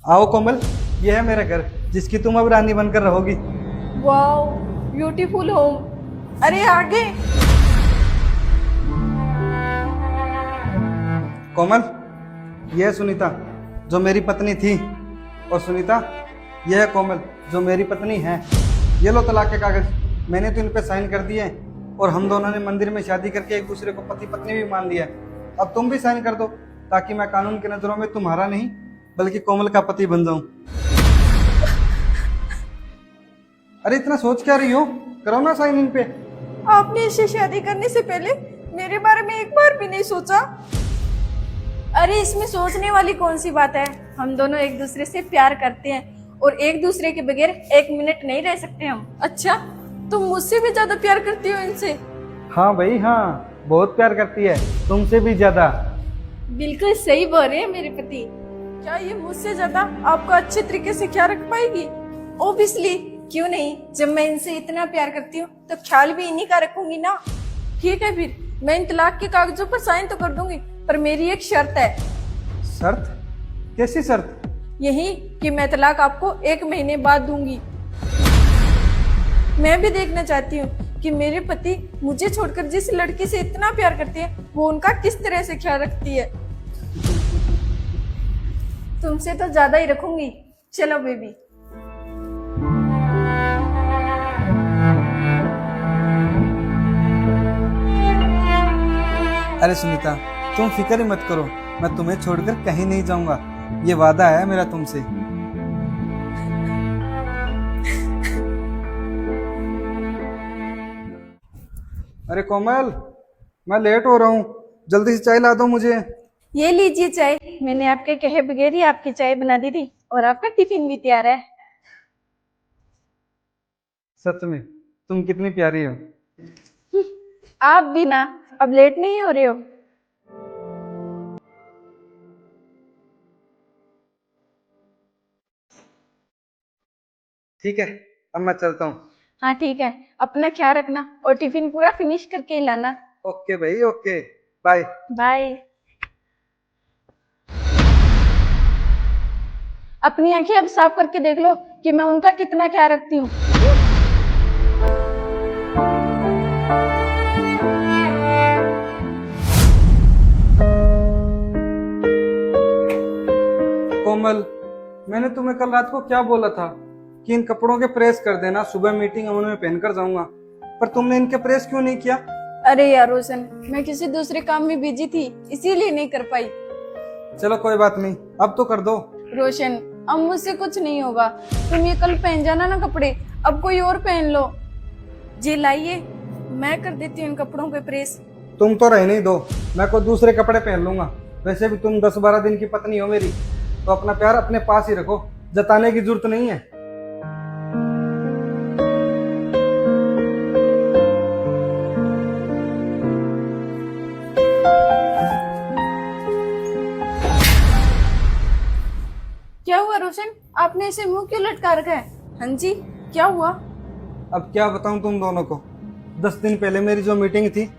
आओ कोमल, यह है मेरा घर जिसकी तुम अब रानी बनकर रहोगी। Wow, beautiful home. अरे आगे। कोमल, यह है सुनीता जो मेरी पत्नी थी, और सुनीता यह है कोमल जो मेरी पत्नी है। ये लो तलाक के कागज, मैंने तो इन पे साइन कर दिए हैं और हम दोनों ने मंदिर में शादी करके एक दूसरे को पति पत्नी भी मान लिया है। अब तुम भी साइन कर दो ताकि मैं कानून की नजरों में तुम्हारा नहीं बल्कि कोमल का पति बन जाऊं। अरे इतना सोच क्या रही हो, करो ना साइन इन पे। आपने इससे शादी करने से पहले मेरे बारे में एक बार भी नहीं सोचा। अरे इसमें सोचने वाली कौन सी बात है। हम दोनों एक दूसरे से प्यार करते हैं और एक दूसरे के बगैर एक मिनट नहीं रह सकते हम। अच्छा, तुम मुझसे भी ज्यादा प्यार करती हो इनसे? हाँ भाई हाँ, बहुत प्यार करती है, तुमसे भी ज्यादा। बिल्कुल सही बोल रहे हैं मेरे पति। क्या ये मुझसे ज्यादा आपका अच्छे तरीके से ख्याल रख पाएगी? ओबियसली, क्यों नहीं। जब मैं इनसे इतना प्यार करती हूँ तो ख्याल भी इन्हीं का रखूंगी ना। ठीक है, फिर मैं इन तलाक के कागजों पर साइन तो कर दूंगी, पर मेरी एक शर्त है। शर्त? कैसी शर्त? यही कि मैं तलाक आपको 1 महीने बाद दूंगी। मैं भी देखना चाहती हूँ कि मेरे पति मुझे छोड़कर जिस लड़की से इतना प्यार करती है वो उनका किस तरह से ख्याल रखती है। तुमसे तो ज्यादा ही रखूंगी। चलो बेबी। अरे सुनीता, तुम फिक्र ही मत करो, मैं तुम्हें छोड़कर कहीं नहीं जाऊंगा, ये वादा है मेरा तुमसे। अरे कोमल, मैं लेट हो रहा हूँ, जल्दी से चाय ला दो मुझे। ये लीजिए चाय। मैंने आपके कहे बगैर ही आपकी चाय बना दी थी और आपका टिफिन भी तैयार है। सच में तुम कितनी प्यारी हो। आप भी ना, अब लेट नहीं हो रहे हो? ठीक है, अब मैं चलता हूँ। हाँ ठीक है, अपना ख्याल रखना और टिफिन पूरा फिनिश करके ही लाना। ओके भाई, ओके, बाय। बाय। अपनी आंखें अब साफ करके देख लो कि मैं उनका कितना ख्याल रखती हूँ। कोमल, मैंने तुम्हें कल रात को क्या बोला था कि इन कपड़ों के प्रेस कर देना, सुबह मीटिंग है उनमें पहनकर जाऊंगा, पर तुमने इनके प्रेस क्यों नहीं किया? अरे यार रोशन, मैं किसी दूसरे काम में बिजी थी, इसीलिए नहीं कर पाई। चलो कोई बात नहीं, अब तो कर दो। रोशन, अब मुझसे कुछ नहीं होगा। तुम ये कल पहन जाना ना कपड़े, अब कोई और पहन लो। जी लाइए, मैं कर देती हूँ इन कपड़ों पे प्रेस। तुम तो रहने ही दो, मैं कोई दूसरे कपड़े पहन लूंगा। वैसे भी तुम 10-12 दिन की पत्नी हो मेरी, तो अपना प्यार अपने पास ही रखो, जताने की जरूरत नहीं है। क्या हुआ रोशन, आपने इसे मुंह क्यों लटका रखा है? हाँ जी, क्या हुआ? अब क्या बताऊं तुम दोनों को। 10 दिन पहले मेरी जो मीटिंग थी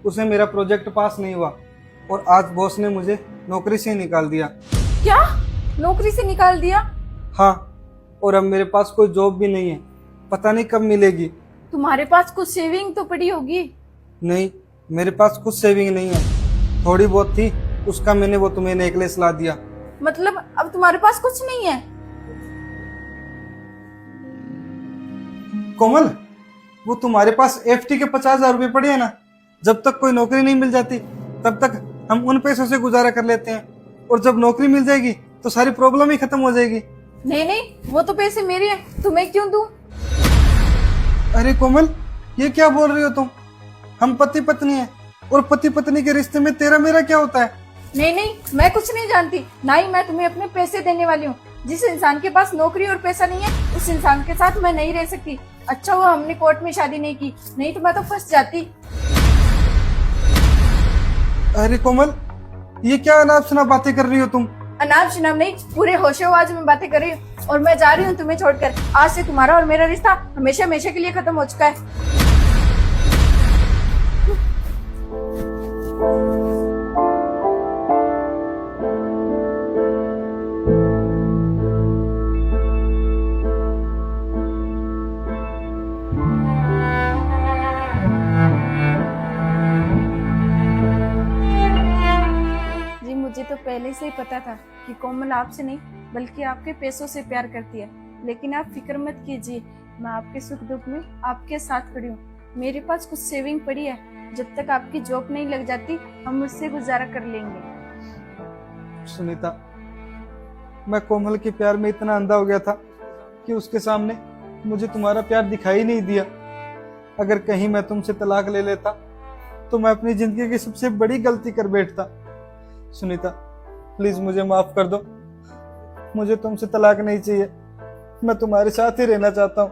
उसमें मेरा प्रोजेक्ट पास नहीं हुआ और आज बॉस ने मुझे नौकरी से निकाल दिया। क्या? नौकरी से निकाल दिया? हाँ, और अब मेरे पास कोई जॉब भी नहीं है, पता नहीं कब मिलेगी। तुम्हारे पास कुछ सेविंग तो पड़ी होगी। नहीं, मेरे पास कुछ सेविंग नहीं है, थोड़ी बहुत थी, उसका मैंने वो तुम्हें नेकलेस ला दिया। मतलब अब तुम्हारे पास कुछ नहीं है? कोमल, वो तुम्हारे पास एफटी के 50,000 रुपये पड़े हैं ना, जब तक कोई नौकरी नहीं मिल जाती तब तक हम उन पैसों से गुजारा कर लेते हैं, और जब नौकरी मिल जाएगी तो सारी प्रॉब्लम ही खत्म हो जाएगी। नहीं नहीं, वो तो पैसे मेरे हैं, तुम्हें क्यों दूं? अरे कोमल, ये क्या बोल रही हो तुम? हम पति पत्नी हैं, और पति पत्नी के रिश्ते में तेरा मेरा क्या होता है? नहीं नहीं, मैं कुछ नहीं जानती, ना ही मैं तुम्हें अपने पैसे देने वाली हूँ। जिस इंसान के पास नौकरी और पैसा नहीं है उस इंसान के साथ मैं नहीं रह सकती। अच्छा हुआ हमने कोर्ट में शादी नहीं की, नहीं तो मैं तो फंस जाती। अरे कोमल, ये क्या अनाप शनाप बातें कर रही हो तुम? अनाप शनाप नहीं, पूरे होशो आवाज में बातें कर रही हूँ। और मैं जा रही हूँ तुम्हें छोड़कर। आज से तुम्हारा और मेरा रिश्ता हमेशा हमेशा के लिए खत्म हो चुका है। से ही पता था कि कोमल आपसे नहीं बल्कि आपके पैसों से प्यार करती है, लेकिन आप फिक्र मत कीजिए, मैं आपके सुख दुख में आपके साथ खड़ी हूँ। मेरे पास कुछ सेविंग पड़ी है, जब तक आपकी जॉब नहीं लग जाती हम उससे गुजारा कर लेंगे। सुनीता, मैं कोमल के प्यार में इतना अंधा हो गया था कि उसके सामने मुझे तुम्हारा प्यार दिखाई नहीं दिया। अगर कहीं मैं तुमसे तलाक ले लेता तो मैं अपनी जिंदगी की सबसे बड़ी गलती कर बैठता। सुनीता, प्लीज मुझे माफ कर दो, मुझे तुमसे तलाक नहीं चाहिए, मैं तुम्हारे साथ ही रहना चाहता हूँ।